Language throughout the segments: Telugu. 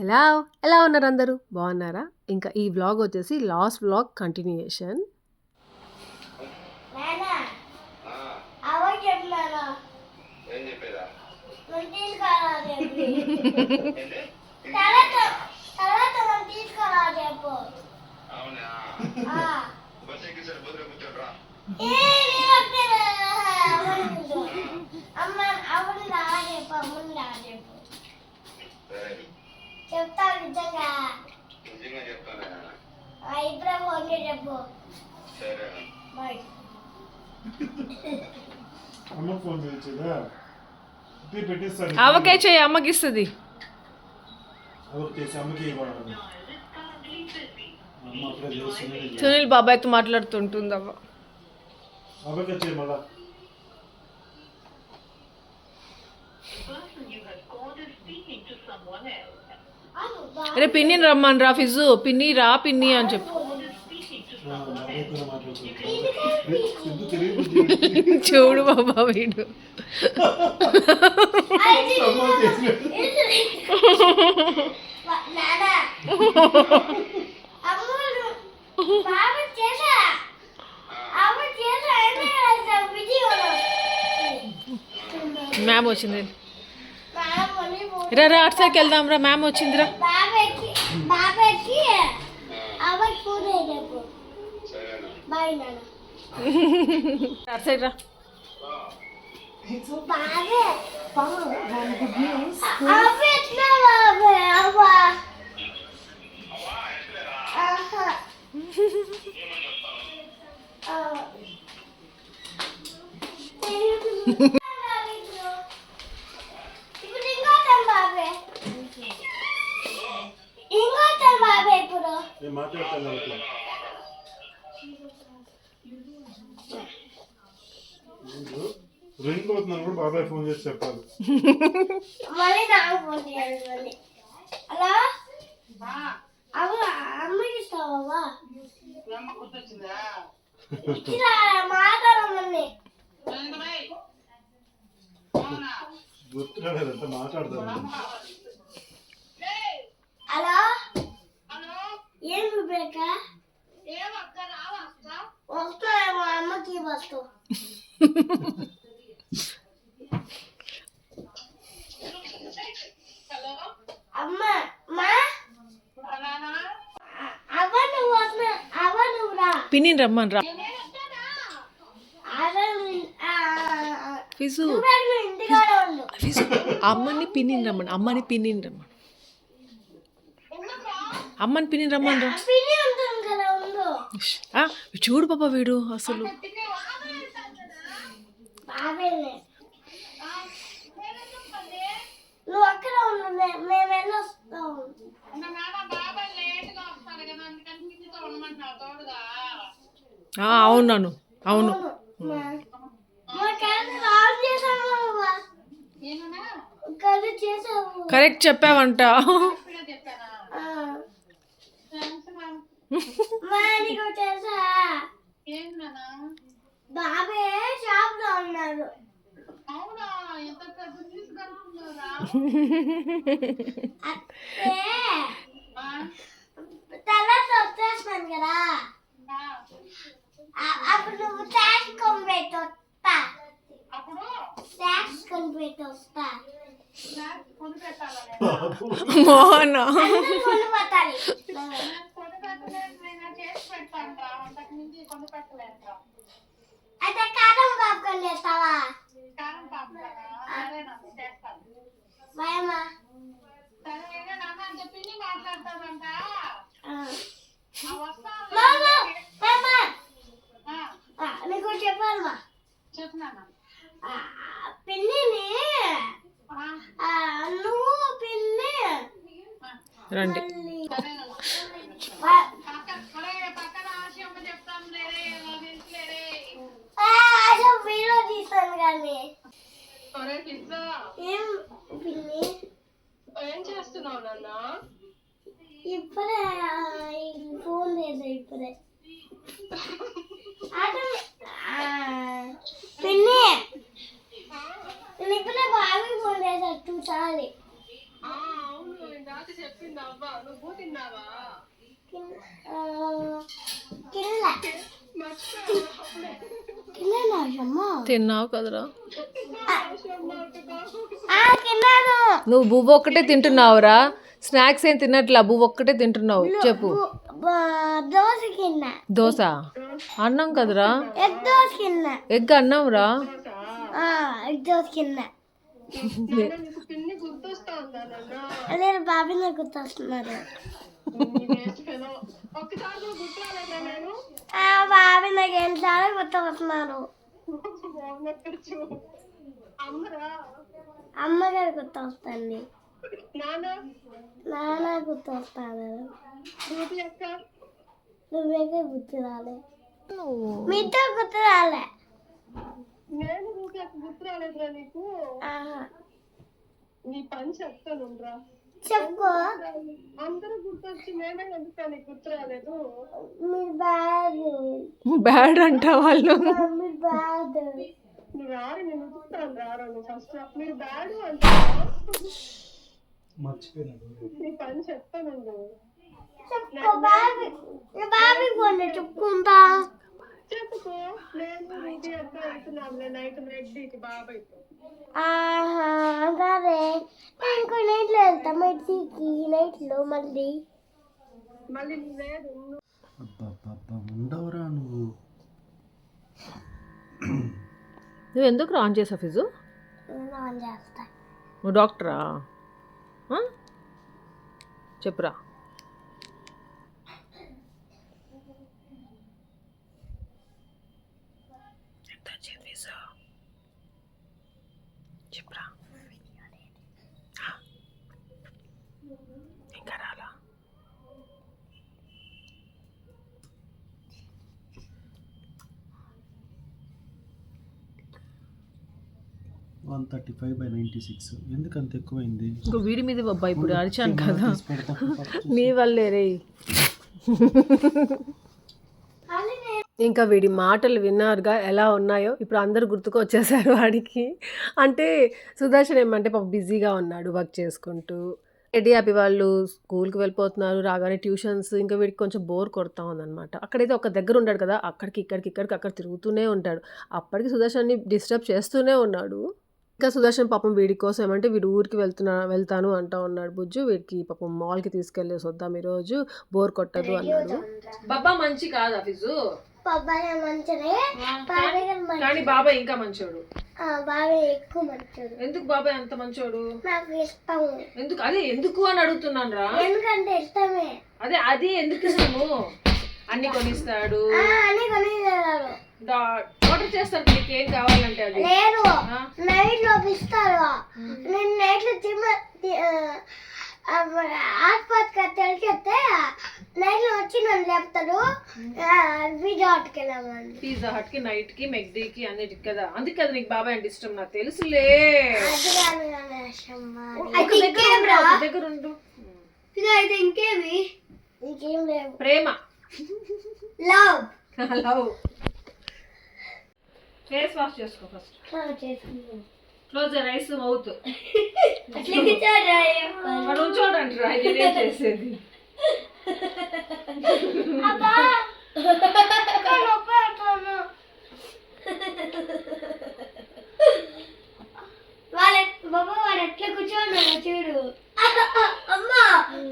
హలో! ఎలా ఉన్నారు అందరూ? బాగున్నారా? ఇంకా ఈ వ్లాగ్ వచ్చేసి లాస్ట్ వ్లాగ్ కంటిన్యూయేషన్. నానా అవో చెప్పానా ఏం చెప్పేదా నేను తీసుకురా చెప్పి తర్వాత తర్వాత నేను తీసుకురా చెప్పు అవునా బస్ ఎక్కిసరి బదులు కూర్చోడ్రా నేను వస్తేనా అమ్మ అవును రా చెప్పు అమ్మని రా చెప్పు సరే చెప్తా నిజంగా చెప్తానా ఇప్పుడే ఫోన్ చేసి చెప్పు సరే బాయ్. అమ్మ ఫోన్ చేయించదా పెట్టేస్తాను ఆవకాయ చేయి అమ్మకి ఇస్తుంది. అమ్మకి ఇవ్వాలి అమ్మ అక్కడ చేస్తుంది సునీల్ బాబాయ్తో మాట్లాడుతుంటుంది అవ్వ. అవ్వకే చేయి మళ్ళా అరే పిన్నిని రమ్మని రా ఫిజు పిన్ని రా పిన్ని అని చెప్పు. చూడు బాబా వీడు మ్యామ్ వచ్చింది రా రా అటు సైడ్కి వెళ్దాం రా మ్యామ్ వచ్చిందిరా. అటు సైడ్ రా. మాట్లాడతాను రింగ్ అవుతున్నాను కూడా బాబాయ్ ఫోన్ చేసి చెప్పాలి. హలో అమ్మకి ఇస్తావా మాట్లాడమని గుర్తురాలేదంతా మాట్లాడతాను. హలో ఏం వివేక వస్తాయేమో అమ్మకి వస్తూ అమ్మ మా అవ్వ నువ్వు వస్తున్నా అవ్వ నువ్వు రా పిన్ని రమ్మని రా ఫిజు ఇంటికాడ ఉండు ఫిజు అమ్మని పిన్నిని రమ్మని అమ్మని పిన్నిని రమ్మని అమ్మని పిన్నిని రమ్మని రా. పిన్ని ఉంటుంది కదా ఉండు చూడు పాప వీడు అసలు బాబేనే నువ్వు అక్కడ ఉండు మేము వెళ్ళొస్తాము. అవునాను అవును కరెక్ట్ చెప్పావంట. బాబే షాప్ లో ఉన్నారు. తర్వాత వచ్చేస్తాను కదా అప్పుడు నువ్వు ట్యాక్స్ కొనిపెట్టి వస్తా ట్యాక్స్ కొనిపెట్టి వస్తా మోహన్ కొనిపెట్టాలి. అయితే కారం పాపకొని చేస్తావా భయమా నీకు చెప్పాలమ్మా పిల్లిని నువ్వు పిల్లి రండి. వీడియో తీస్తాను కానీ ఏం పిల్లి ఏం చేస్తున్నావు నాన్న? ఇప్పుడే ఫోన్ లేదు ఇప్పుడే పిన్ని నేను ఇప్పుడే బాగా ఫోన్ చేసా చూసాలి. అవును ఇందాక రాత్రి చెప్పింది అవ్వ, నువ్వు తిన్నావా? తినలే మర్చిపోయావా అప్పుడే? తిన్నాను తిన్నావు కదరా. తిన్నాను నువ్వు బువ్వ ఒక్కటే తింటున్నావురా, స్నాక్స్ ఏం తిన్నట్లా, బువ్వ ఒక్కటే తింటున్నావు. చెప్పు. దోశ తిన్నా దోశ అన్నం కదరా, ఎగ్ దోశ తిన్నా ఎగ్ అన్నం రా. ఎగ్ దోశ తిన్నా నీకు పిన్ని గుర్తొస్తా ఉందా నాన్న? నేను బాబీ నాకు గుర్తొస్తున్నారు ఒక్కసారి కూడా గుర్తు రాలేదా నేను? బాబీ నాకు ఎన్నిసార్లు గుర్తొస్తున్నారు. అమ్మరా అమ్మగారు గుర్తొస్తుంది, నాన్న నాన్న గుర్తొస్తాను, రూపి అక్క నువ్వేగా గుర్తు రాలే, మీతో గుర్తు రాలే. నేను రూపి అక్క గుర్తు రాలేదురా నీకు? నీ పని చెప్తానురా. చెప్పుకో. అందరూ గుర్తొచ్చి నేనే ఎందుకు నీకు గుర్తు రాలేదు? మీరు బ్యాడ్ బ్యాడ్ అంట వాళ్ళు. మీరు బ్యాడ్ నువ్వు రారు, నేను ఉతుకుతాను రారా. నువ్వు ఫస్ట్ మీరు బ్యాడ్ అంటే మర్చిపోయినాడు. నీ పని చెప్తాను. చెప్పుకో. బాబీ ఫోన్ చెప్పుకుంటా. చెప్పుకో. నేను రూపి అక్క వెళ్తున్నాను నైట్ రెడ్డికి బాబాయ్. సరే ఇంకో నైట్లో వెళ్తా మెడ్సీకి, నైట్లో మళ్ళీ లేదు. అబ్బా ఉండవురా నువ్వు. నువ్వు ఎందుకు ఆన్ చేసావు ఫిజు? ఆన్ చేస్తా. నువ్వు డాక్టరా? చెప్పురా. చెప్పురా. ఇంకా రాలా? 135/96. ఎందుకు అంత ఎక్కువైంది? ఇంకో వీడి మీద బాబా ఇప్పుడు అరిచాను కదా, నీ వల్లే రే. ఇంకా వీడి మాటలు విన్నారుగా ఎలా ఉన్నాయో. ఇప్పుడు అందరు గుర్తుకు వచ్చేసారు వాడికి. అంటే సుదర్శన్ ఏమంటే పాప బిజీగా ఉన్నాడు వర్క్ చేసుకుంటూ. రెడీ హ్యాపీ వాళ్ళు స్కూల్కి వెళ్ళిపోతున్నారు, రాగానే ట్యూషన్స్. ఇంకా వీడికి కొంచెం బోర్ కొడతా ఉందన్నమాట. అక్కడైతే ఒక దగ్గర ఉంటాడు కదా, ఇక్కడికి అక్కడ తిరుగుతూనే ఉంటాడు. అప్పటికి సుదర్శన్ని డిస్టర్బ్ చేస్తూనే ఉన్నాడు. ఇంకా సుదర్శన్ పాపం వీడి కోసం ఏమంటే వీడు ఊరికి వెళ్తాను అంటా ఉన్నాడు. బుజ్జు వీడికి పాపం మాల్కి తీసుకెళ్ళేసి వద్దాం ఈరోజు, బోర్ కొట్టదు అన్నాడు. బాబా మంచి కాదా ఫిజు? బాబాయ్ మంచిదే, కానీ బాబాయ్ ఇంకా మంచోడు. బాబాయ్ ఎక్కువ మంచోడు. ఎందుకు బాబాయ్ అంత మంచోడు? నాకు ఇష్టం. ఎందుకు? అదే ఎందుకు అని అడుగుతున్నాను రా. ఎందుకంటే ఇష్టమే. అది ఎందుకు ఇష్టము? అన్ని కొనిస్తాడు, అన్ని కొనిస్తాడు, ఆర్డర్ చేస్తాడు నీకు ఏం కావాలంటే. అది లేదు, నైట్ లో ఇస్తాడు. నేను నైట్ లో ఆస్పత్రికి తెలిసేస్తే నైట్ లో వచ్చి నన్ను లేపుతాడు. పిజ్జా హట్ కి, నైట్ కి, మెక్డీకి అన్నిటికి కదా. అందుకే కదా నీకు బాబాయ్ అంటే ఇష్టం. నాకు తెలుసులే. దగ్గర ఉండు. ఇంకేమి? ఇంకేం లేవు. ప్రేమ, లవ్. ఫేస్ వాష్ చేసుకో first. Close the rice mouth. వాడు ఉంచోడంటారా ఇదేం చేసేది? వాడు ఎట్లా కూర్చోన్నాడు చూడు. అమ్మా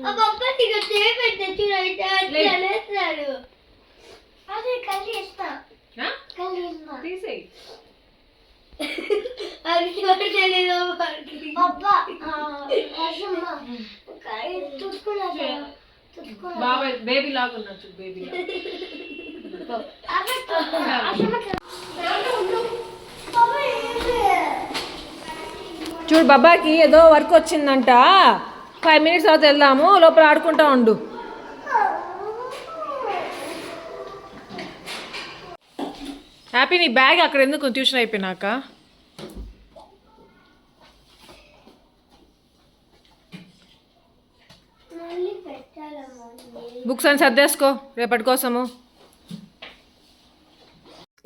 ఆ బొప్పటి చేపెట్టే చూడు, అయితే అనేస్తాడు. అదే కళ్ళు ఇస్తా, కళ్ళు ఇస్తా తీసేయి. అది చూడలేదు అబ్బా. బాబాయ్ బేబీ లాగా ఉన్నాడు చూడు, బేబీ చూడు. బాబాకి ఏదో వర్క్ వచ్చిందంట, 5 minutes తర్వాత వెళ్దాము, లోపల ఆడుకుంటా ఉండు. హ్యాపీ నీ బ్యాగ్ అక్కడ ఎందుకు ట్యూషన్ అయిపోయినాక? బుక్స్ అని సర్దేసుకో రేపటి కోసము.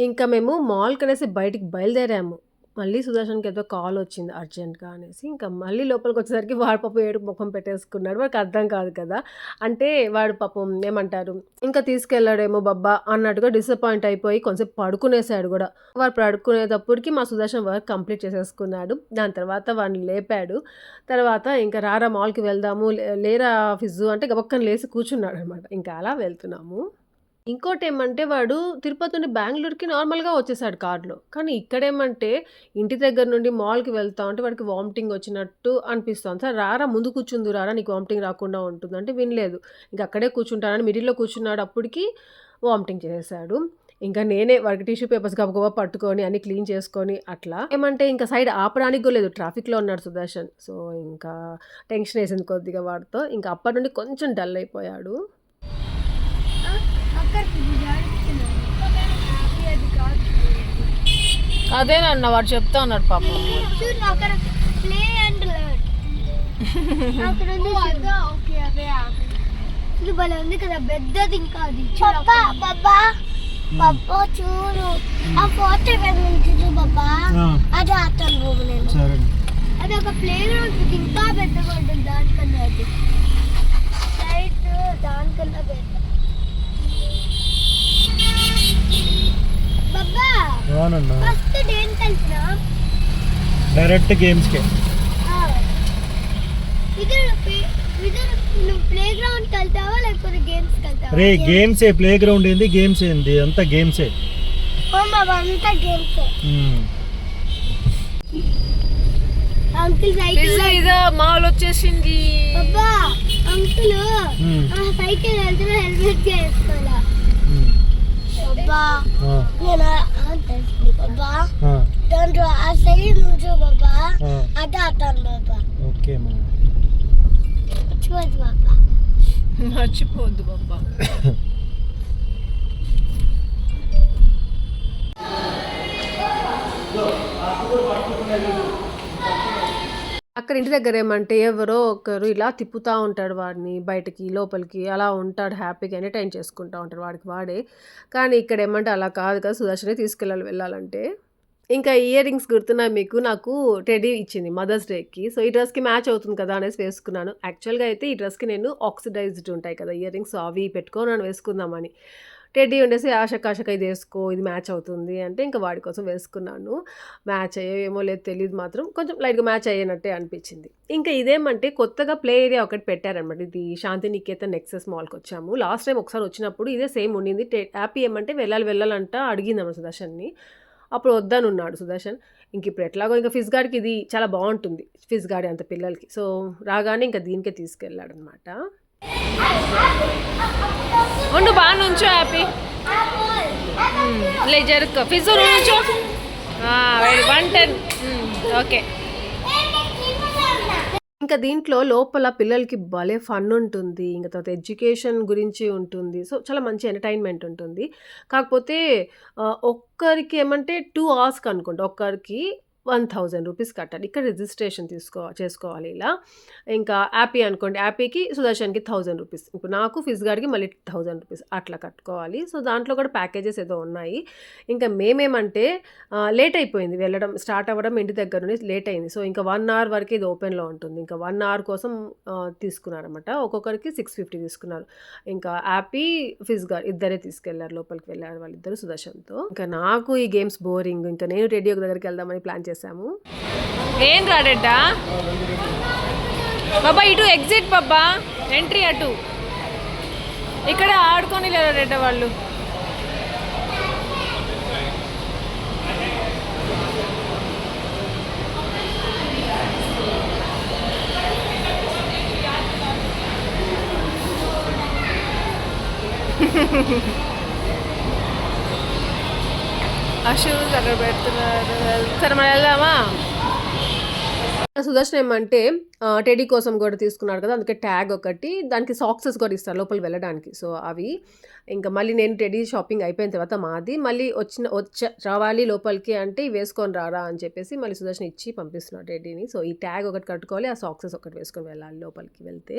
ఇంకా మేము మాల్ కనేసి బయటికి బయలుదేరాము. మళ్ళీ సుదర్శన్‌కి ఏదో కాల్ వచ్చింది అర్జెంట్‌గా అనేసి, ఇంకా మళ్ళీ లోపలికొచ్చేసరికి వాడు పాపం ఏడుపు మొఖం పెట్టేసుకున్నాడు. వాడికి అర్థం కాదు కదా! అంటే వాడు పాపం ఏమంటారు, ఇంకా తీసుకెళ్ళాడేమో బబ్బా అన్నట్టుగా డిసప్పాయింట్ అయిపోయి కొంసేపు పడుకునేసాడు గూడా. వాడు పడుకునేటప్పటికి మా సుదర్శన్ వర్క్ కంప్లీట్ చేసేసుకున్నాడు. దాని తర్వాత వాడిని లేపాడు. తర్వాత ఇంకా రారా మాల్‌కి వెళ్దాము, లేరా ఫిజ్జు అంటే గబక్కన లేసి కూర్చున్నాడనమాట. ఇంకా అలా వెళ్తున్నాము. ఇంకోటేమంటే వాడు తిరుపతి నుండి బెంగుళూరుకి నార్మల్‌గా వచ్చేసాడు కార్‌లో. కానీ ఇక్కడేమంటే ఇంటి దగ్గర నుండి మాల్‌కి వెళ్తా ఉంటే వాడికి వామిటింగ్ వచ్చినట్టు అనిపిస్తోంది. సరే రారా ముందు కూర్చుందువు రారా నీకు వామిటింగ్ రాకుండా ఉంటుంది అంటే వినలేదు. ఇంక అక్కడే కూర్చుంటానని మిడిల్‌లో కూర్చున్నాడు. అప్పటికి వామిటింగ్ చేసేసాడు. ఇంకా నేనే వాడికి టిష్యూ పేపర్స్ గబగబా పట్టుకొని అన్నీ క్లీన్ చేసుకొని అట్లా. ఏమంటే ఇంక సైడ్ ఆపడానికి కూడా లేదు. ట్రాఫిక్‌లో ఉన్నాడు సుదర్శన్. సో, ఇంకా టెన్షనేసింది కొద్దిగా వాడితో. ఇంక అప్పటి నుండి కొంచెం డల్ అయిపోయాడు. అక్కడికి జాడుతున్నాను అది కాదు అదేనన్న వాడు చెప్తా ఉన్నాడు పాపం. చూడు అక్కడ ప్లే అండ్ లర్న్ అక్కడ ఉంది ఓకే అదే ఇది భలే ఉంది కదా పెద్దది ఇంకా అది బాబా బాబా బాబా చూడు ఆ ఫోటో కనిపించు బాబా అది ఆటలు బాబు నేను సరే అది ఒక ప్లే గ్రౌండ్ ఇంకా పెద్దగా ఉంటుంది దానికన్నా అది రైట్ దానికన్నా పెద్ద బాబా అవునన్నా ఫస్ట్ దేనికి వెళ్తున్నా డైరెక్ట్ గేమ్స్కే నువ్వు ప్లే గ్రౌండ్కి వెళ్తావా లేకపోతే గేమ్స్కి వెళ్తావా రే గేమ్సే ప్లే గ్రౌండ్ ఏంది గేమ్స్ ఏంది అంతా గేమ్సే అంతా గేమ్సే అంకుల్ సైకిల్ ఇదో మాల్ వచ్చేసింది. బాబా అంకుల్ సైకిల్ వెళ్తున్నా హెల్మెట్ వేసుకోవాలా బాబా నేను తెలుసు బాబా దాంట్లో ఆ సైడ్ నుంచో బాబా అదే ఆటాను బాబా ఓకే మా చూడదు బాబా మర్చిపోద్దు బాబా. అక్కడ ఇంటి దగ్గర ఏమంటే ఎవరో ఒకరు ఇలా తిప్పుతా ఉంటాడు వాడిని బయటకి లోపలికి అలా ఉంటాడు హ్యాపీగా ఎంటర్టైన్ చేసుకుంటా ఉంటాడు వాడికి వాడే. కానీ ఇక్కడ ఏమంటే అలా కాదు కదా సుదర్శనే వెళ్ళాలంటే. ఇంకా ఇయర్ రింగ్స్ గుర్తున్నాయి మీకు నాకు టెడీ ఇచ్చింది మదర్స్ డేకి. సో ఈ డ్రెస్కి మ్యాచ్ అవుతుంది కదా అనేసి వేసుకున్నాను. యాక్చువల్గా అయితే ఈ డ్రెస్కి నేను ఆక్సిడైజ్డ్ ఉంటాయి కదా ఇయర్ రింగ్స్ అవి పెట్టుకొని వేసుకుందామని. టెడ్డీ ఉండేసి ఆశక ఇది వేసుకో ఇది మ్యాచ్ అవుతుంది అంటే ఇంకా వాడి కోసం వేసుకున్నాను. మ్యాచ్ అయ్యేమో లేదు తెలియదు మాత్రం కొంచెం లైట్గా మ్యాచ్ అయ్యేనట్టే అనిపించింది. ఇంకా ఇదేమంటే కొత్తగా ప్లే ఏరియా ఒకటి పెట్టారనమాట. ఇది శాంతినికేతన్ నెక్సెస్ మాల్కి వచ్చాము. లాస్ట్ టైం ఒకసారి వచ్చినప్పుడు ఇదే సేమ్ ఉండింది. హ్యాపీ ఏమంటే వెళ్ళాలంట అడిగిందమ్మ సుదర్శన్ని. అప్పుడు వద్దనున్నాడు సుదర్శన్. ఇంక ఇప్పుడు ఎట్లాగో ఇంకా ఫిజ్ గార్డ్కి ఇది చాలా బాగుంటుంది ఫిజ్ గార్డ్ అంత పిల్లలకి. సో రాగానే ఇంకా దీనికే తీసుకెళ్ళాడు అనమాట. ఉండు బాగా నుంచో హ్యాపీ లే జరుక్కో ఫిజ్ నుంచో 110 ఓకే. ఇంకా దీంట్లో లోపల పిల్లలకి భలే ఫన్ ఉంటుంది. ఇంకా తర్వాత ఎడ్యుకేషన్ గురించి ఉంటుంది. సో చాలా మంచి ఎంటర్టైన్మెంట్ ఉంటుంది. కాకపోతే ఒక్కరికి ఏమంటే 2 అవర్స్కి అనుకుంటా ఒక్కరికి 1000 రూపీస్ కట్టాలి. ఇక్కడ రిజిస్ట్రేషన్ చేసుకోవాలి ఇలా. ఇంకా యాపీ అనుకోండి యాపీకి సుదర్శన్కి 1000 రూపీస్. ఇప్పుడు నాకు ఫిజ్ గార్డ్కి మళ్ళీ 1000 రూపీస్ అట్లా కట్టుకోవాలి. సో దాంట్లో కూడా ప్యాకేజెస్ ఏదో ఉన్నాయి. ఇంకా మేమేమంటే లేట్ అయిపోయింది వెళ్ళడం స్టార్ట్ అవ్వడం ఇంటి దగ్గర నుండి లేట్ అయింది. సో ఇంకా 1 అవర్ వరకు ఇది ఓపెన్లో ఉంటుంది. ఇంకా 1 అవర్ కోసం తీసుకున్నారనమాట. ఒక్కొక్కరికి 650 తీసుకున్నారు. ఇంకా యాపీ ఫిజ్ గార్డ్ ఇద్దరే తీసుకెళ్లారు లోపలికి వెళ్ళారు వాళ్ళిద్దరు సుదర్శన్తో. ఇంకా నాకు ఈ గేమ్స్ బోరింగ్. ఇంకా నేను టెడ్డీ ఒక దగ్గరికి వెళ్దామని ప్లాన్ చేశాము. ఏం రాడెడ్డా బాబా ఇటు ఎగ్జిట్ బాబా ఎంట్రీ అటు ఇక్కడ ఆడుకొని లేరెడ్డ వాళ్ళు. ఆ షూస్ అక్కడ పెడుతున్నారు. సరే మనం వెళ్దామా. సుదర్శన్ ఏమంటే టెడీ కోసం కూడా తీసుకున్నాడు కదా అందుకే ట్యాగ్ ఒకటి దానికి సాక్సెస్ కూడా ఇస్తారు లోపల వెళ్ళడానికి. సో అవి ఇంకా మళ్ళీ నేను టెడీ షాపింగ్ అయిపోయిన తర్వాత మాది మళ్ళీ రావాలి లోపలికి అంటే వేసుకొని రారా అని చెప్పేసి మళ్ళీ సుదర్శన్ ఇచ్చి పంపిస్తున్నాడు టెడీని. సో ఈ ట్యాగ్ ఒకటి కట్టుకోవాలి ఆ సాక్సెస్ ఒకటి వేసుకొని వెళ్ళాలి లోపలికి వెళ్తే.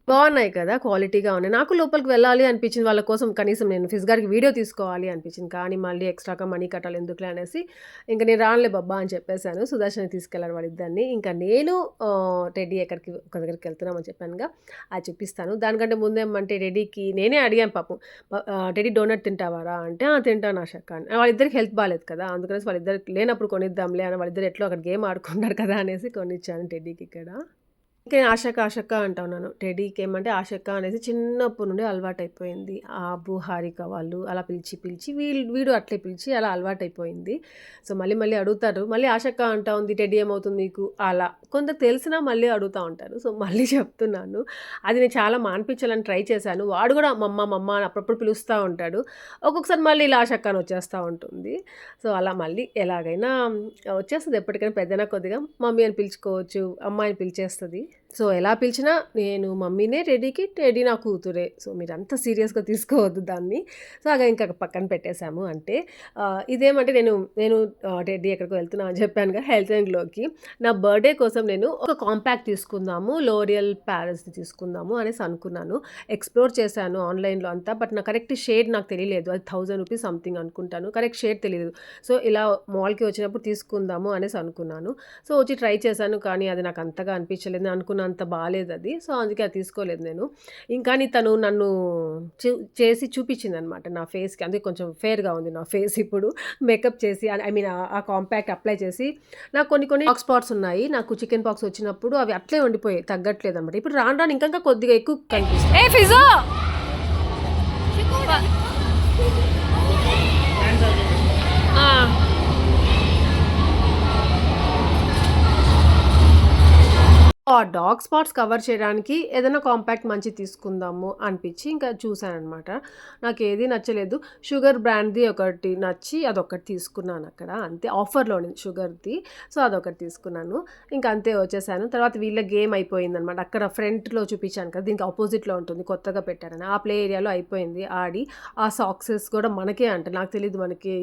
బాగున్నాయి కదా! క్వాలిటీగా ఉన్నాయి. నాకు లోపలికి వెళ్ళాలి అనిపించింది వాళ్ళ కోసం కనీసం నేను ఫిజ్ గారికి వీడియో తీసుకోవాలి అనిపించింది. కానీ మళ్ళీ ఎక్స్‌ట్రాగా మనీ కట్టాలి ఎందుకులే అనేసి ఇంక నేను రానులే బబ్బా అని చెప్పేసాను. సుదర్శన్‌ని తీసుకెళ్ళారు వాళ్ళిద్దరిని. ఇంకా నేను టెడ్డీ ఎక్కడికి ఒక దగ్గరికి వెళ్తున్నామని చెప్పానుగా అది చూపిస్తాను. దానికంటే ముందేమంటే టెడ్డీకి నేనే అడిగాను పాపం టెడ్డీ డోనట్ తింటావారా అంటే, "ఆ! తింటాను ఆషక్క" అని. వాళ్ళిద్దరికి హెల్త్ బాలేదు కదా! అందుకనేసి వాళ్ళిద్దరికి లేనప్పుడు కొనిద్దాంలే అని వాళ్ళిద్దరు ఎట్లో అక్కడ గేమ్ ఆడుకున్నారు కదా అనేసి కొనిచ్చాను టెడ్డీకి ఇక్కడ. ఇంక నేను ఆషక్క, ఆషక్క అంటా ఉన్నాను. టెడ్డీకేమంటే ఆషక్క అనేసి చిన్నప్పటి నుండి అలవాటయిపోయింది. అబ్బు, హారిక వాళ్ళు అలా పిలిచి, పిలిచి వీడు అట్లే పిలిచి అలా అలవాటయిపోయింది. సో, మళ్ళీ మళ్ళీ అడుగుతారు. మళ్ళీ ఆషక్క అంటా ఉంది. టెడ్డీ ఏమవుతుంది నీకు? అలా. కొందరికి తెలిసినా మళ్ళీ అడుగుతా ఉంటారు. సో, మళ్ళీ చెప్తున్నాను. అది నేను చాలా మానిపించాలని ట్రై చేశాను. వాడు కూడా మమ్మ, మమ్మ అని అప్పుడప్పుడు పిలుస్తా ఉంటాడు. ఒక్కొక్కసారి మళ్ళీ ఇలా ఆషక్క అని వచ్చేస్తా ఉంటుంది. సో, అలా మళ్ళీ ఎలాగైనా వచ్చేస్తది ఎప్పటికైనా పెద్దయినా కొద్దిగా మమ్మీ అని పిలుచుకోవచ్చు. అమ్మ అని పిలిచేస్తది. సో, ఎలా పిలిచినా నేను మమ్మీనే టెడ్డీకి, టెడ్డీ నా కూతురే. సో, మీరంత సీరియస్‌గా తీసుకోవద్దు దాన్ని. సో, ఇంకా పక్కన పెట్టేసాము. అంటే ఇదేమంటే నేను టెడ్డీ ఎక్కడికో వెళ్తున్నా అని చెప్పానుగా హెల్త్ అండ్ గ్లోకి. నా బర్త్‌డే కోసం నేను ఒక కాంపాక్ట్ తీసుకుందాము, లోరియల్ ప్యారిస్‌ది తీసుకుందాము అనేసి అనుకున్నాను. ఎక్స్‌ప్లోర్ చేశాను ఆన్‌లైన్‌లో అంతా. బట్ నా కరెక్ట్ షేడ్ నాకు తెలియలేదు. అది ₹1000 సంథింగ్ అనుకుంటాను. కరెక్ట్ షేడ్ తెలీదు. సో, ఇలా మాల్‌కి వచ్చినప్పుడు తీసుకుందాము అనేసి అనుకున్నాను. సో, వచ్చి ట్రై చేశాను. కానీ అది నాకు అంతగా అనిపించలేదు. నేను అనుకున్నంత బాలేదది. సో, అందుకే అది తీసుకోలేదు నేను. కానీ తను నన్ను చేసి చూపించిందనమాట నా ఫేస్‌కి. అందుకే కొంచెం ఫెయిర్‌గా ఉంది నా ఫేస్ ఇప్పుడు. మేకప్ చేసి ఐ మీన్ ఆ కాంపాక్ట్ అప్లై చేసి నాకు కొన్ని డార్క్ స్పాట్స్ ఉన్నాయి. నాకు చికెన్ పాక్స్ వచ్చినప్పుడు అవి అట్లే ఉండిపోయాయి. తగ్గట్లేదనమాట. ఇప్పుడు రాను రాను ఇంకా కొద్దిగా ఎక్కువ కనిపిస్తుంది. ఏ ఫిజో ఆ డార్క్ స్పాట్స్ కవర్ చేయడానికి ఏదైనా కాంపాక్ట్ మంచిది తీసుకుందాము అనిపించి ఇంకా చూసాననమాట. నాకేది నచ్చలేదు. షుగర్ బ్రాండ్‌ది ఒకటి నచ్చి అదొకటి తీసుకున్నాను అక్కడ. అంతే ఆఫర్‌లో ఉండింది షుగర్‌ది. సో, అదొకటి తీసుకున్నాను. ఇంక అంతే వచ్చేసాను. తర్వాత వీళ్ళ గేమ్ అయిపోయిందనమాట. అక్కడ ఫ్రంట్‌లో చూపించాను కదా! దీనికి అపోజిట్‌లో ఉంటుంది. కొత్తగా పెట్టారని. ఆ ప్లే ఏరియాలో అయిపోయింది ఆడి. ఆ సాక్సెస్ కూడా మనకే అంట. నాకు తెలీదు మనకి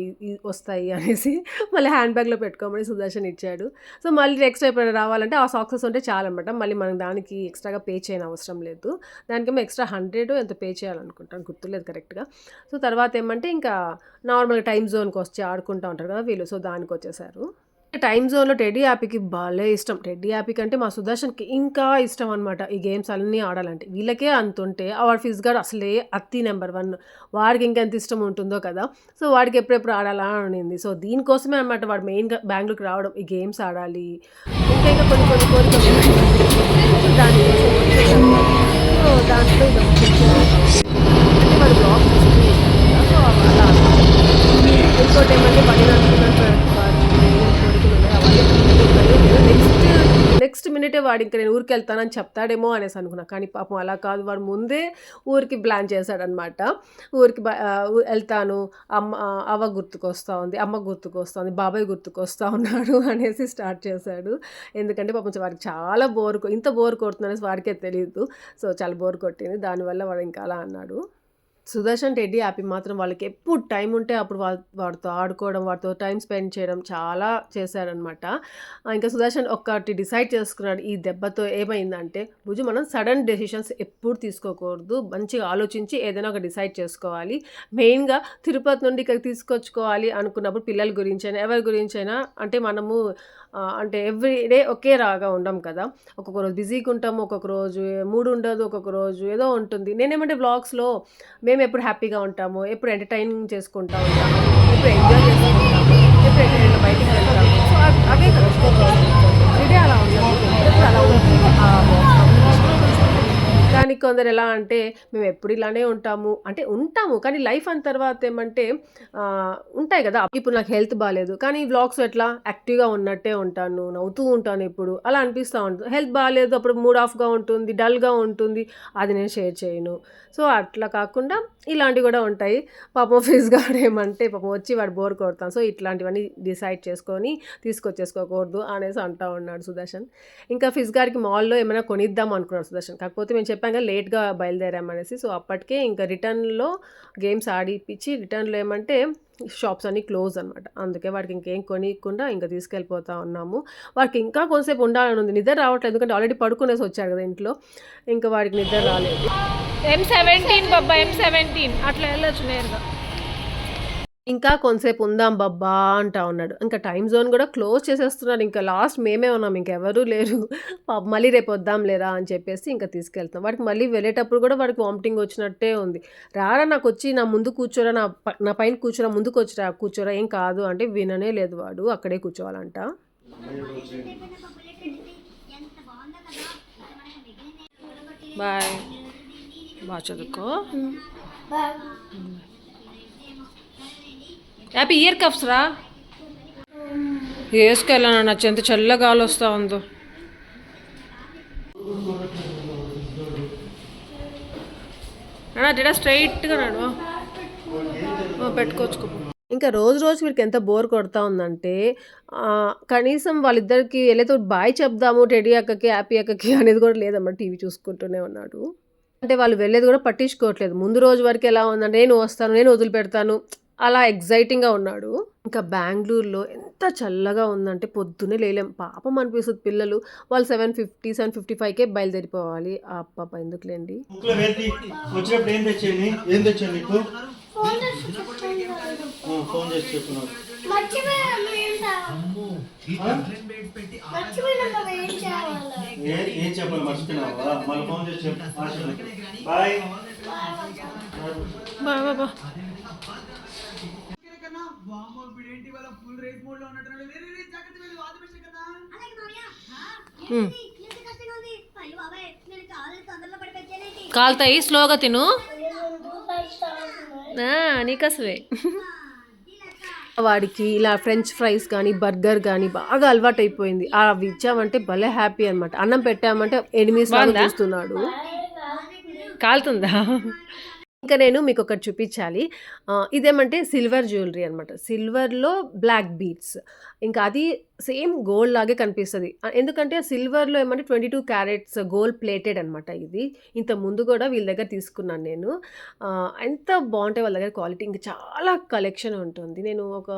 వస్తాయి అనేసి. మళ్ళీ హ్యాండ్ బ్యాగ్‌లో పెట్టుకోమని సుదర్శన్ ఇచ్చాడు. సో, మళ్ళీ నెక్స్ట్ ఎప్పుడైనా రావాలంటే ఆ సాక్సెస్ ఉంటే చాలనమాట. మళ్ళీ మనం దానికి ఎక్స్‌ట్రాగా పే చేయనవసరం లేదు. దానికేమో ఎక్స్‌ట్రా 100 ఎంతో పే చేయాలనుకుంటాను. గుర్తులేదు కరెక్ట్‌గా. సో, తర్వాత ఏమంటే ఇంకా నార్మల్‌గా టైమ్ జోన్‌కొచ్చి ఆడుకుంటా ఉంటారు కదా వీళ్ళు. సో, దానికొచ్చేసారు. టైమ్ జోన్‌లో టెడ్డీ హ్యాపీకి భలే ఇష్టం. టెడ్డీ హ్యాపీ కంటే మా సుదర్శన్‌కి ఇంకా ఇష్టం అనమాట. ఈ గేమ్స్ అన్నీ ఆడాలంటే. వీళ్ళకే అంతుంటే వాడు ఫిజ్ గాడు అసలే అత్తి నంబర్ 1. వాడికి ఇంకెంత ఇష్టం ఉంటుందో కదా! సో, వాడికి ఎప్పుడెప్పుడు ఆడాలా అని ఉండింది. సో, దీనికోసమే అనమాట వాడు మెయిన్‌గా బెంగుళూరుకి రావడం. ఈ గేమ్స్ ఆడాలి. ఇంకా కొన్ని కోరికలు ఉన్నాయి. సో, దానికోసం వచ్చేసాను. సో, దాంట్లో అంటే వాడు బ్లాగ్ చూస్తూ ఉంటాడు కదా! సో, అలా అనమాట. ఇంకోటేమంటే వాడిని అనుకున్నాను నెక్స్ట్ మినిటే వాడు ఇంక నేను ఊరికెళ్తానని చెప్తాడేమో అనేసి అనుకున్నా. కానీ పాపం అలా కాదు. వాడు ముందే ఊరికి ప్లాన్ చేశాడనమాట. ఊరికి ఎళ్తాను, అవ్వ గుర్తుకొస్తా ఉంది, అమ్మ గుర్తుకొస్తా ఉంది, బాబాయ్ గుర్తుకొస్తా ఉన్నాడు అనేసి స్టార్ట్ చేశాడు. ఎందుకంటే పాపం వాడికి చాలా ఇంత బోర్ కొడుతుందనేసి వాడికే తెలీదు. సో, చాలా బోర్ కొట్టింది. దానివల్ల వాడు ఇంకా అలా అన్నాడు. సుదర్శన్, టెడ్డీ హ్యాపీ మాత్రం వాళ్ళకి ఎప్పుడు టైం ఉంటే అప్పుడు వాడితో ఆడుకోవడం, వాడితో టైం స్పెండ్ చేయడం చాలా చేశారనమాట. ఇంకా సుదర్శన్ ఒకటి డిసైడ్ చేసుకున్నాడు. ఈ దెబ్బతో ఏమైందంటే, బుజ్జు మనం సడన్ డెసిషన్స్ ఎప్పుడు తీసుకోకూడదు. మంచిగా ఆలోచించి ఏదైనా ఒక డిసైడ్ చేసుకోవాలి. మెయిన్‌గా తిరుపతి నుండి ఇక్కడికి తీసుకొచ్చుకోవాలి అనుకున్నప్పుడు పిల్లల గురించైనా, ఎవరి గురించైనా అంటే మనము అంటే ఎవ్రీ డే ఒకేలాగా ఉండం కదా! ఒక్కొక్క రోజు బిజీగా ఉంటాము, ఒక్కొక్క రోజు మూడ్ ఉండదు, ఒక్కొక్క రోజు ఏదో ఉంటుంది. నేనేమంటే వ్లాగ్స్‌లో మేమెప్పుడు హ్యాపీగా ఉంటాము, ఎప్పుడు ఎంటర్‌టైనింగ్ చేసుకుంటా ఉంటాము, ఎప్పుడు ఎంజాయ్ చేసుకుంటాము, ఎప్పుడు ఎక్కడైనా బయటికి వెళ్తాము. సో, అవే కదా ఎవ్రీడే అలా ఉండదు. ఎప్పుడెప్పుడు అలా ఉంటుంది ఆ కానీ కొందరు ఎలా అంటే మేము ఎప్పుడు ఇలానే ఉంటాము అంటే ఉంటాము కానీ లైఫ్ అన్న తర్వాత ఏమంటే ఉంటాయి కదా ఇప్పుడు నాకు హెల్త్ బాగాలేదు కానీ వ్లాగ్స్ ఎట్లా యాక్టివ్గా ఉన్నట్టే ఉంటాను నవ్వుతూ ఉంటాను ఇప్పుడు అలా అనిపిస్తూ ఉంటుంది హెల్త్ బాగాలేదు అప్పుడు మూడ్ ఆఫ్గా ఉంటుంది డల్గా ఉంటుంది అది నేను షేర్ చేయను సో అట్లా కాకుండా ఇలాంటివి కూడా ఉంటాయి పాపం ఫిజ్ గాడు ఏమంటే పాపం వచ్చి వాడు బోర్ కొడతాను సో ఇట్లాంటివన్నీ డిసైడ్ చేసుకొని తీసుకొచ్చేసుకోకూడదు అనేసి అంటూ ఉన్నాడు సుదర్శన్ ఇంకా ఫిజ్ గారికి మాల్లో ఏమైనా కొనిద్దాం అనుకున్నాడు సుదర్శన్ కాకపోతే మేము చెప్పాను లేట్గా బయలుదేరామనేసి. సో అప్పటికే ఇంకా రిటర్న్లో గేమ్స్ ఆడిపించి రిటర్న్లో ఏమంటే షాప్స్ అన్నీ క్లోజ్ అనమాట. అందుకే వాడికి ఇంకేం కొనియకుండా ఇంకా తీసుకెళ్ళిపోతా ఉన్నాము. వాడికి ఇంకా కొంతసేపు ఉండాలని ఉంది, నిద్ర రావట్లేదు ఎందుకంటే ఆల్రెడీ పడుకునేసి వచ్చాడు కదా ఇంట్లో. ఇంకా వాడికి నిద్ర రాలేదు. M17 బాబా, M17 అట్లా వెళ్ళొచ్చు నేరుగా. ఇంకా కొంతసేపు ఉందాం బాబ్బా అంటా ఉన్నాడు. ఇంకా టైం జోన్ కూడా క్లోజ్ చేసేస్తున్నారు. ఇంకా లాస్ట్ మేమే ఉన్నాం, ఇంకెవరూ లేరు. మళ్ళీ రేపు వద్దాం లేరా అని చెప్పేసి ఇంకా తీసుకెళ్తాం. వాడికి మళ్ళీ వెళ్ళేటప్పుడు కూడా వాడికి వామిటింగ్ వచ్చినట్టే ఉంది. రారా నాకు వచ్చి నా ముందు కూర్చోరా, నా పైన కూర్చోరా, ముందుకు వచ్చిరా కూర్చోరా, ఏం కాదు అంటే విననే లేదు వాడు. అక్కడే కూర్చోవాలంట. బాయ్, బాగా చదువుకో. హ్యాపీ ఇయర్ కప్స్ రా, వేసుకెళ్ళాను. నా ఎంత చల్లగాలి వస్తూ ఉందో. అన్నా స్ట్రైట్గా నాడు పెట్టుకోవచ్చు. ఇంకా రోజు రోజు వీడికి ఎంత బోర్ కొడతా ఉందంటే కనీసం వాళ్ళిద్దరికి వెళ్ళేతో బాయ్ చెప్దాము టెడీ అక్కకి హ్యాపీ అక్కకి అనేది కూడా లేదన్నమాట. టీవీ చూసుకుంటూనే ఉన్నాడు. అంటే వాళ్ళు వెళ్ళేది కూడా పట్టించుకోవట్లేదు. ముందు రోజు వరకు ఎలా ఉందంటే నేను వస్తాను, నేను వదిలిపెడతాను, అలా ఎగ్జైటింగ్గా ఉన్నాడు. ఇంకా బెంగళూరులో ఎంత చల్లగా ఉందంటే పొద్దున్నే లేలేం. పాపం అనిపిస్తుంది పిల్లలు. వాళ్ళు 7:50, 7:55కే బయలుదేరిపోవాలి. అప్ప ఎందుకులేండి. వచ్చినప్పుడు ఏం తెచ్చేయండి, ఏం తెచ్చాను నీకు ఫోన్ చేసి చెప్తున్నాను. ఏం చెప్పాలి మర్చిపోయినావా? మళ్ళీ ఫోన్ చేసి చెప్పు. బాయ్ బాయ్ బాబా. కాలుతాయి, స్లోగా తిను. నీకసవే. వాడికి ఇలా ఫ్రెంచ్ ఫ్రైస్ కానీ బర్గర్ కానీ బాగా అలవాటు అయిపోయింది. అవి ఇచ్చామంటే భలే హ్యాపీ అనమాట. అన్నం పెట్టామంటే ఎనిమిస్ చూస్తున్నాడు. కాలుతుందా? ఇంకా నేను మీకు ఒకటి చూపించాలి. ఇదేమంటే సిల్వర్ జ్యువెలరీ అనమాట. సిల్వర్లో బ్లాక్ బీడ్స్. ఇంకా అది సేమ్ గోల్డ్ లాగే కనిపిస్తుంది. ఎందుకంటే సిల్వర్లో ఏమంటే 22 క్యారెట్స్ గోల్డ్ ప్లేటెడ్ అనమాట. ఇది ఇంత ముందు కూడా వీళ్ళ దగ్గర తీసుకున్నాను నేను. ఎంత బాగుంటాయి వాళ్ళ దగ్గర క్వాలిటీ. ఇంకా చాలా కలెక్షన్ ఉంటుంది. నేను ఒక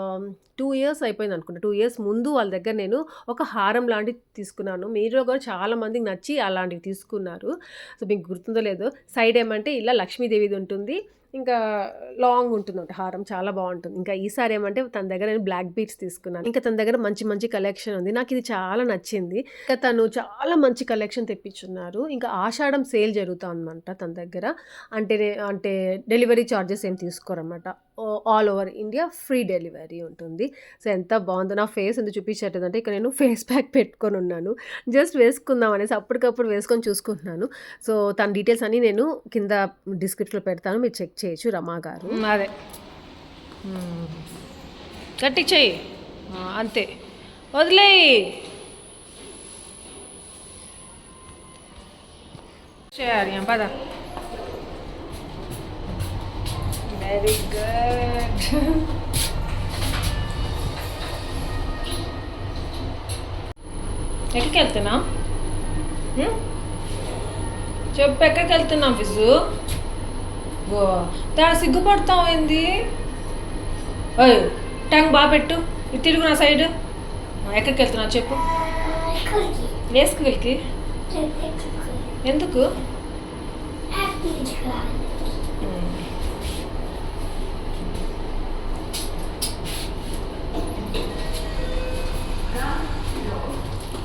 2 ఇయర్స్ అయిపోయింది అనుకుంటా. 2 ఇయర్స్ ముందు వాళ్ళ దగ్గర నేను ఒక హారం లాంటివి తీసుకున్నాను. మీరు కూడా చాలామందికి నచ్చి అలాంటివి తీసుకున్నారు. సో మీకు గుర్తుందో లేదో, సైడ్ ఏమంటే ఇలా లక్ష్మీదేవిది ఉంటుంది, ఇంకా లాంగ్ ఉంటుందంట హారం, చాలా బాగుంటుంది. ఇంకా ఈసారి ఏమంటే తన దగ్గర నేను బ్లాక్ బీడ్స్ తీసుకున్నాను. ఇంకా తన దగ్గర మంచి మంచి కలెక్షన్ ఉంది. నాకు ఇది చాలా నచ్చింది. ఇంకా తను చాలా మంచి కలెక్షన్ తెప్పించున్నారు. ఇంకా ఆషాఢం సేల్ జరుగుతుందన్నమాట తన దగ్గర. అంటే డెలివరీ ఛార్జెస్ ఏం తీసుకోరన్నమాట. All over India free delivery ఉంటుంది. సో ఎంత బాగుందో. నా ఫేస్ ఎంత చూపించట్లేదంటే ఇక్కడ నేను ఫేస్ ప్యాక్ పెట్టుకొని ఉన్నాను. జస్ట్ వేసుకుందాం అనేసి అప్పటికప్పుడు వేసుకొని చూసుకుంటున్నాను. సో తన డీటెయిల్స్ అన్నీ నేను కింద డిస్క్రిప్షన్లో పెడతాను, మీరు చెక్ చేయొచ్చు. రమా గారు. అదే గట్టి చెయ్యి అంతే, వదిలేయి. చేయాలి పద. Very good. ఎక్కడికి వెళ్తున్నా చెప్పు, ఎక్కడికి వెళ్తున్నాం ఫిజు? సిగ్గుపడతావు ఏంది? ఓయ్ ట్యాంక్ బాగా పెట్టు, ఇది తిరుగు నా సైడ్. ఎక్కడికి వెళ్తున్నావు చెప్పు. ఏ స్కూల్కి? ఎందుకు?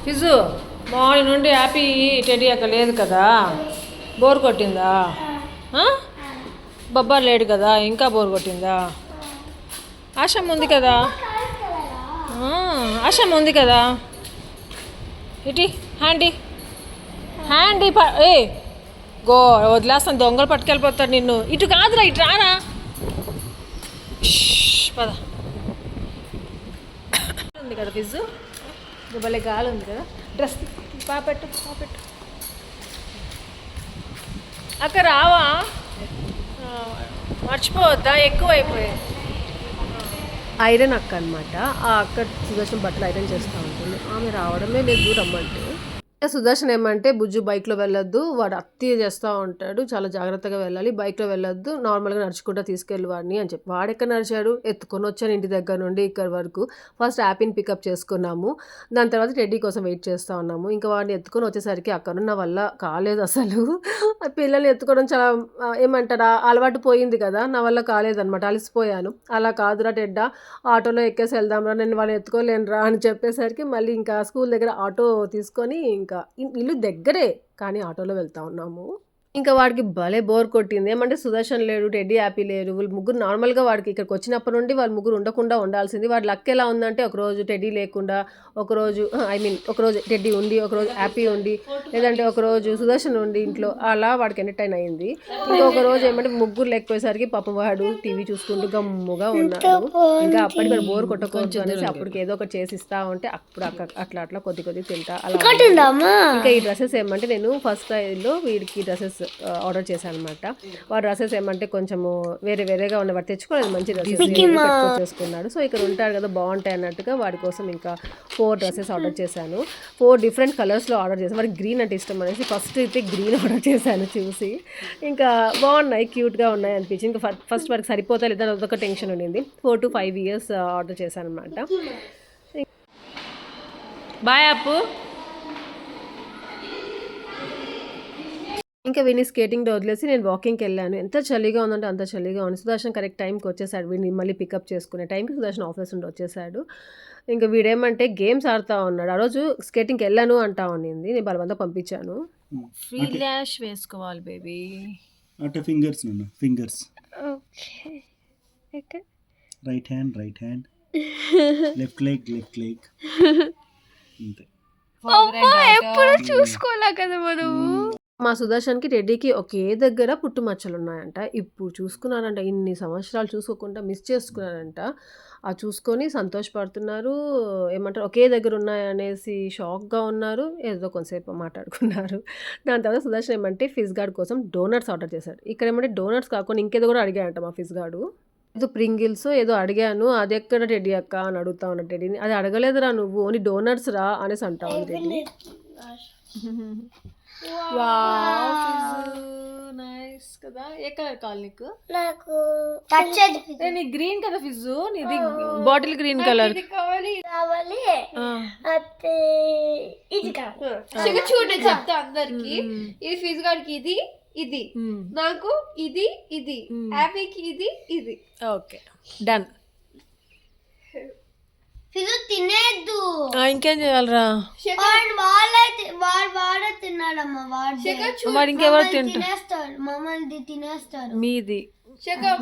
ఫిజు మార్నింగ్ నుండి హ్యాపీ టెడీ అక్కడ లేదు కదా, బోర్ కొట్టిందా? బొబ్బా లేడు కదా, ఇంకా బోర్ కొట్టిందా? ఆశం ఉంది కదా, ఆశం ఉంది కదా. ఇటీ హ్యాండీ ఏ గో వదిలేస్తాను, దొంగలు పట్టుకెళ్ళిపోతారు నిన్ను. ఇటు కాదురా, ఇటు రారా. పద. ఉంది కదా ఫిజు, భలే గాలి ఉంది కదా. డ్రెస్ పాపెట్టు అక్క, రావా? మర్చిపోవద్దా, ఎక్కువ అయిపోయాయి. ఐరన్ అక్క అనమాట. ఆ అక్క సుదర్శన్ బట్టలు ఐరన్ చేస్తూ ఉంటుంది. ఆమె రావడమే లేదు రమ్మంటే. సుదర్శన్ ఏమంటే బుజ్జు బైక్‌లో వెళ్ళొద్దు. వాడు అతి చేస్తా ఉంటాడు. చాలా జాగ్రత్తగా వెళ్ళాలి. బైక్‌లో వెళ్ళొద్దు. నార్మల్‌గా నడుచుకుంటా తీసుకెళ్ళు వాడిని అని చెప్పి. వాడెక్కడ నడిచాడు? ఎత్తుకొనొచ్చాను ఇంటి దగ్గర నుండి ఇక్కడి వరకు. ఫస్ట్ యాపీని పికప్ చేసుకున్నాము. దాని తర్వాత టెడ్డీ కోసం వెయిట్ చేస్తా ఉన్నాము. ఇంకా వాడిని ఎత్తుకొని వచ్చేసరికి అక్కడ నా వల్ల కాలేదసలు. పిల్లల్ని ఎత్తుకోవడం చాలా ఏమంటారు అలవాటు పోయింది కదా! నా వల్ల కాలేదనమాట. అలసిపోయాను. అలా కాదురా టెడ్డా ఆటోలో ఎక్కేసి వెళ్దాంరా నేను వాళ్ళని ఎత్తుకోలేనురా అని చెప్పేసరికి మళ్ళీ ఇంకా స్కూల్ దగ్గర ఆటో తీసుకొని ఇంకా ఇల్లు దగ్గరే కానీ ఆటోలో వెళ్తా ఉన్నాము. ఇంకా వాడికి భలే బోర్ కొట్టింది. ఏమంటే సుదర్శన్ లేడు, టెడ్డీ హ్యాపీ లేరు. వీళ్ళు ముగ్గురు నార్మల్‌గా వాడికి ఇక్కడికి వచ్చినప్పటి నుండి వాళ్ళు ముగ్గురు ఉండకుండా ఉండాల్సింది. వాడి లక్ ఎలా ఉందంటే ఒకరోజు టెడ్డీ లేకుండా, ఒకరోజు ఒకరోజు టెడ్డీ ఉండి, ఒకరోజు హ్యాపీ ఉండి, లేదంటే ఒకరోజు సుదర్శన్ ఉండి ఇంట్లో అలా వాడికి ఎంటర్‌టైన్ అయింది. ఇంకొక రోజు ఏమంటే ముగ్గురు లేకపోయేసరికి పాపం వాడు టీవీ చూసుకుంటూ గమ్ముగా ఉన్నాడు. ఇంకా అప్పటికి వాడు బోర్ కొట్టకూడదు అనేసి అప్పటికి ఏదో ఒకటి చేసి ఇస్తా ఉంటే అప్పుడు అట్లా కొద్ది తింటా అలా ఉన్నాడు. ఇంకా ఈ డ్రెస్సెస్ ఏమంటే నేను ఫస్ట్ స్టైల్లో వీడికి డ్రెస్సెస్ ఆర్డర్ చేశాను అనమాట. వాడు డ్రెస్సెస్ ఏమంటే కొంచెము వేరేగా ఉన్న వాడు తెచ్చుకోలేదు మంచి డ్రెస్సెస్ చేసుకున్నాడు. సో ఇక్కడ ఉంటాడు కదా బాగుంటాయి అన్నట్టుగా వాడి కోసం ఇంకా 4 డ్రెస్సెస్ ఆర్డర్ చేశాను. 4 డిఫరెంట్ కలర్స్లో ఆర్డర్ చేశాను. వాడికి గ్రీన్ అంటే ఇష్టం అనేసి ఫస్ట్ అయితే గ్రీన్ ఆర్డర్ చేశాను చూసి. ఇంకా బాగున్నాయి క్యూట్గా ఉన్నాయి అనిపించింది. ఇంకా ఫస్ట్ వాడికి సరిపోతా లేదా అదొక టెన్షన్ ఉండింది. 4 to 5 years ఆర్డర్ చేశాను అనమాట. బాయ్ అప్పు. ఇంకా వీడిని స్కేటింగ్లో వదిలేసి నేను వాకింగ్కి వెళ్ళాను. ఎంత చలిగా ఉందంటే అంత చలిగా ఉంది. సుదర్శన్ కరెక్ట్ టైంకి వచ్చేసాడు. వీడిని మళ్ళీ పికప్ చేసుకునే టైంకి సుదర్శన్ ఆఫీస్ నుండి వచ్చేసాడు. ఇంకా వీడేమంటే గేమ్స్ ఆడుతూ ఉన్నాడు. ఆ రోజు స్కేటింగ్కి వెళ్ళాను అంటా ఉండింది. నేను బలవంతం పంపించాను. ఫ్లాష్ వేసుకోవాలి బేబీ. అంటే ఫింగర్స్ నాన్న fingers. Okay right hand left leg అంతే. ఎప్పుడు చూసుకోలే కదా మనం. మా సుదర్శన్కి టెడ్డీకి ఒకే దగ్గర పుట్టుమచ్చలు ఉన్నాయంట. ఇప్పుడు చూసుకున్నారంట. ఇన్ని సంవత్సరాలు చూసుకోకుండా మిస్ చేసుకున్నారంట. ఆ చూసుకొని సంతోషపడుతున్నారు. ఏమంటారు ఒకే దగ్గర ఉన్నాయనేసి షాక్గా ఉన్నారు. ఏదో కొంతసేపు మాట్లాడుకున్నారు. దాని తర్వాత సుదర్శన్ ఏమంటే ఫిజ్ గార్డ్ కోసం డోనట్స్ ఆర్డర్ చేశాడు. ఇక్కడ ఏమంటే డోనట్స్ కాకుండా ఇంకేదో కూడా అడిగాడంట మా ఫిజ్ గార్డు. ఏదో ప్రింగిల్స్ ఏదో అడిగాను. అది ఎక్కడ టెడ్డీ అక్క అని అడుగుతా ఉన్నా టెడ్డీని. అది అడగలేదురా నువ్వు ఓన్లీ డోనట్స్ రా అనేసి అంటా ఉంది టెడ్డీ. నైస్ కదా. ఏ కలర్ కావాలి నీకు? నాకు నీకు గ్రీన్ కదా ఫిజు. నీది బాటిల్ గ్రీన్ కలర్ కావాలి అయితే ఇది కావాలి. చూడ చెప్తా అందరికి. ఇది ఫిజ్ గార్డ్కి ఇది నాకు ఇది హ్యాపీకి ఇది. Okay done. ఫిజు తినేద్దు. ఇంకేం చేయాలరా? వాడే తిన్నాడమ్మా. మరి ఇంకెవరు తినేస్తాడు. మమ్మల్ని తినేస్తారు. మీది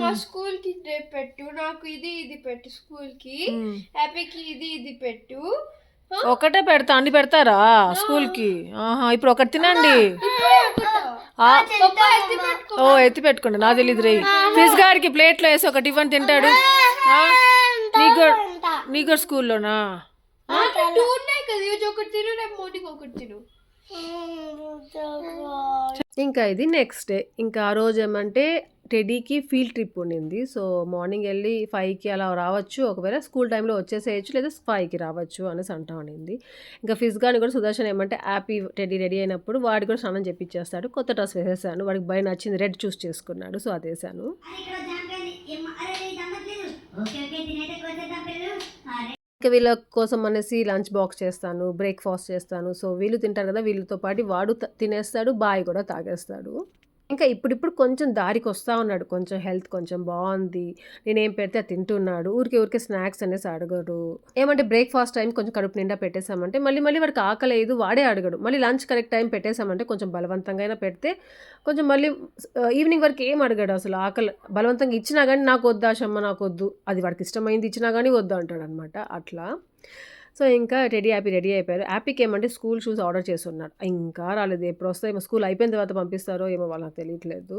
మా స్కూల్ కి రేపు పెట్టు. నాకు ఇది పెట్టు స్కూల్ కి. హ్యాపీకి ఇది పెట్టు. ఒకటే పెడతా అన్ని పెడతారా స్కూల్ కి? ఇప్పుడు ఒకటి తినండి. ఎత్తి పెట్టుకోండి. నాకు తెలియదు రే. ఫిజ్ గారికి ప్లేట్లో వేసి ఒకటి ఇవ్వని తింటాడు. నీకు కూడా స్కూల్లోనా? ఒకటి తిను రేపు మార్నింగ్ ఒకటి తిను. ఇంకా ఇది నెక్స్ట్ డే. ఇంకా ఆ రోజు ఏమంటే టెడ్డీకి ఫీల్డ్ ట్రిప్ ఉండింది. సో మార్నింగ్ వెళ్ళి 5కి అలా రావచ్చు. ఒకవేళ స్కూల్ టైంలో వచ్చేసేయచ్చు లేదా 5కి రావచ్చు అనేసి అంటా ఉండింది. ఇంకా ఫిజ్ గాని కూడా సుదర్శన్ ఏమంటే హ్యాపీ టెడ్డీ రెడీ అయినప్పుడు వాడికి కూడా స్నానం చేపించేస్తాడు. కొత్త డ్రెస్ వేసేసాను. వాడికి భయం నచ్చింది రెడ్ చూస్ చేసుకున్నాడు. సో అది వేసాను. ఇంకా వీళ్ళ కోసం అనేసి లంచ్ బాక్స్ చేస్తాను, బ్రేక్ఫాస్ట్ చేస్తాను. సో వీళ్ళు తింటారు కదా, వీళ్ళతో పాటు వాడు తినేస్తాడు, బాయ్ కూడా తాగేస్తాడు. ఇంకా ఇప్పుడిప్పుడు కొంచెం దారికి వస్తూ ఉన్నాడు. కొంచెం హెల్త్ కొంచెం బాగుంది. నేనేం పెడితే అది తింటున్నాడు. ఊరికే స్నాక్స్ అనేసి అడగడు. ఏమంటే బ్రేక్ఫాస్ట్ టైం కొంచెం కడుపు నిండా పెట్టేసామంటే మళ్ళీ వాడికి ఆకలేదు వాడే అడగడు. మళ్ళీ లంచ్ కరెక్ట్ టైం పెట్టేసామంటే కొంచెం బలవంతంగా అయినా పెడితే కొంచెం మళ్ళీ ఈవినింగ్ వరకు ఏం అడగాడు అసలు. ఆకలి బలవంతంగా ఇచ్చినా కానీ నాకు వద్దా షమ్మ నాకు వద్దు, అది వాడికి ఇష్టమైంది ఇచ్చినా కానీ వద్దు అంటాడు అనమాట. అట్లా సో ఇంకా రెడీ అయిపోయారు. హ్యాపీకి ఏమంటే స్కూల్ షూస్ ఆర్డర్ చేసి ఉన్నాడు. ఇంకా రాలేదు. ఎప్పుడు వస్తాయో స్కూల్ అయిపోయిన తర్వాత పంపిస్తారో ఏమో వాళ్ళకి తెలియట్లేదు.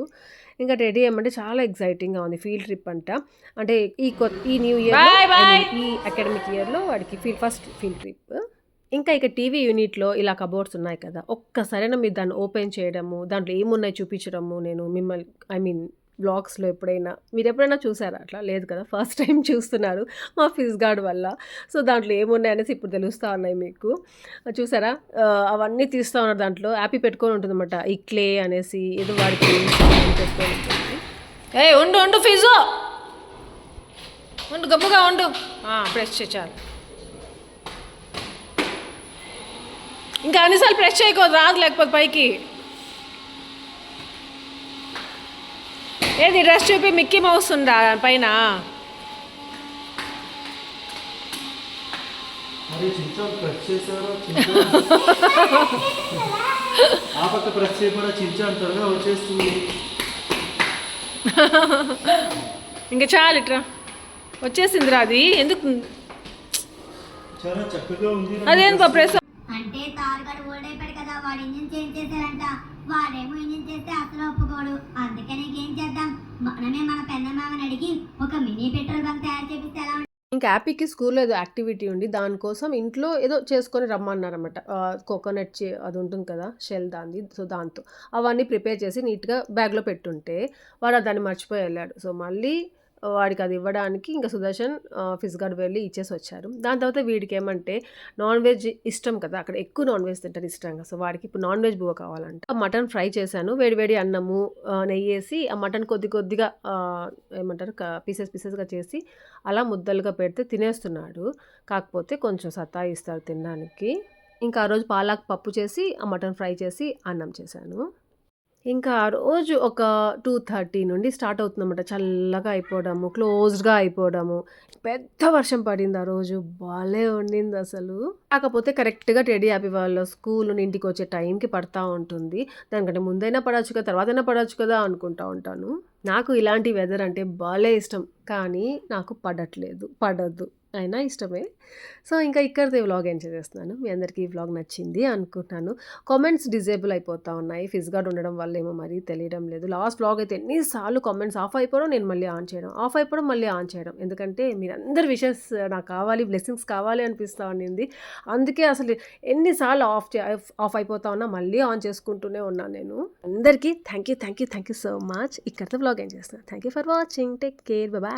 ఇంకా రెడీ ఏమంటే చాలా ఎక్సైటింగ్గా ఉంది. ఫీల్డ్ ట్రిప్ అంట. అంటే ఈ న్యూ ఇయర్ ఈ అకాడమిక్ ఇయర్లో వాడికి ఫస్ట్ ఫీల్డ్ ట్రిప్. ఇంకా ఇక టీవీ యూనిట్లో ఇలా కబోర్డ్స్ ఉన్నాయి కదా, ఒక్కసారైనా మీరు దాన్ని ఓపెన్ చేయడము, దాంట్లో ఏమున్నాయి చూపించడము నేను వ్లాగ్స్లో ఎప్పుడైనా. మీరు ఎప్పుడైనా చూసారా అట్లా? లేదు కదా, ఫస్ట్ టైం చూస్తున్నారు మా ఫిజ్ గార్డ్ వల్ల. సో దాంట్లో ఏమున్నాయనేసి ఇప్పుడు తెలుస్తూ ఉన్నాయి మీకు. చూసారా, అవన్నీ తీస్తూ ఉన్నారు. దాంట్లో యాపీ పెట్టుకొని ఉంటుందన్నమాట, ఈ క్లే అనేసి ఏదో వాడికి పెట్టుకొని ఉంటుంది. ఏ ఉండు ఫిజు ఉండు, గబ్బుగా ఉండు. ప్రెస్ చేయాలి. ఇంకా అన్నిసార్లు ప్రెస్ చేయకూడదు, రాదు లేకపోతే పైకి. ఏది డ్రెస్ చూపి, మిక్కీ మౌస్ ఉందా పైన? మరి చించాలు ప్రెస్ చేశారో ఆ పక్క ప్రెస్ చేయకుండా చించా త్వరగా వచ్చేస్తుంది. ఇంకా చాలు, ఇట్రా వచ్చేసిందిరా. అది ఎందుకు చాలా చక్కగా ఉంది. అదేందుకో ప్రెస్. అంటే తారగాడు ఓల్డ్ అయిపోయాడు కదా, వాడు ఇంజిన్ చేంజ్ చేశారంట. వాడేమో ఇంజిన్ చేస్తే అసలు ఒప్పుకోడు. అందుకని ఏం చేద్దాం, మనమే మన పెద్దమామని అడిగి ఒక మినీ పెట్రోల్ బంక్ తయారు చేపిస్తే ఎలా ఉంటుంది? ఇంకా యాపీకి స్కూల్లో ఏదో యాక్టివిటీ ఉండి దానికోసం ఇంట్లో ఏదో చేసుకొని రమ్మన్నారన్నమాట. కోకోనట్ అది ఉంటుంది కదా, షెల్ దాన్ని. సో దాంతో అవన్నీ ప్రిపేర్ చేసి నీట్గా బ్యాగ్లో పెట్టుంటే వాడు దాన్ని మర్చిపోయి వెళ్ళాడు. సో మళ్ళీ వాడికి అది ఇవ్వడానికి ఇంకా సుదర్శన్ ఫిజ్ గార్డ్ వెళ్ళి ఇచ్చేసి వచ్చారు. దాని తర్వాత వీడికి ఏమంటే నాన్ వెజ్ ఇష్టం కదా, అక్కడ ఎక్కువ నాన్ వెజ్ తింటారు ఇష్టంగా. సో వాడికి ఇప్పుడు నాన్ వెజ్ బువ్వ కావాలంట. మటన్ ఫ్రై చేశాను, వేడి అన్నము నెయ్యి వేసి ఆ మటన్ కొద్దిగా ఏమంటారు పీసెస్గా చేసి అలా ముద్దలుగా పెడితే తినేస్తున్నాడు. కాకపోతే కొంచెం సతాయిస్తారు తినడానికి. ఇంకా ఆ రోజు పాలాక్ పప్పు చేసి ఆ మటన్ ఫ్రై చేసి అన్నం చేశాను. ఇంకా ఆ రోజు ఒక 2:30 నుండి స్టార్ట్ అవుతుందన్నమాట. చల్లగా అయిపోవడము, క్లోజ్డ్గా అయిపోవడము. పెద్ద వర్షం పడింది ఆ రోజు, భలే ఉండింది అసలు. కాకపోతే కరెక్ట్గా టెడీ హ్యాపీ వాళ్ళ స్కూల్ నుండి ఇంటికి వచ్చే టైంకి పడతా ఉంటుంది. దానికంటే ముందైనా పడవచ్చు కదా, తర్వాతైనా పడవచ్చు కదా అనుకుంటా ఉంటాను. నాకు ఇలాంటి వెదర్ అంటే భలే ఇష్టం, కానీ నాకు పడద్దు అయినా ఇష్టమే. సో ఇంకా ఇక్కడితో ఈ వ్లాగ్ ఎంజాయ్ చేస్తున్నాను. మీ అందరికీ ఈ వ్లాగ్ నచ్చింది అనుకుంటున్నాను. కామెంట్స్ డిజేబుల్ అయిపోతూ ఉన్నాయి, ఫిజ్ గార్డ్ ఉండడం వల్ల ఏమో మరీ తెలియడం లేదు. లాస్ట్ వ్లాగ్ అయితే ఎన్నిసార్లు కామెంట్స్ ఆఫ్ అయిపోవడం, నేను మళ్ళీ ఆన్ చేయడం, ఆఫ్ అయిపోవడం, మళ్ళీ ఆన్ చేయడం. ఎందుకంటే మీరందరి విషెస్ నాకు కావాలి, బ్లెస్సింగ్స్ కావాలి అనిపిస్తూ ఉండింది. అందుకే అసలు ఎన్నిసార్లు ఆఫ్ అయిపోతా ఉన్నా మళ్ళీ ఆన్ చేసుకుంటూనే ఉన్నాను నేను. అందరికీ థ్యాంక్ యూ సో మచ్. ఇక్కడితో వ్లాగ్ ఎంజాయ్ చేస్తున్నాను. Thank you for watching. Take care, bye.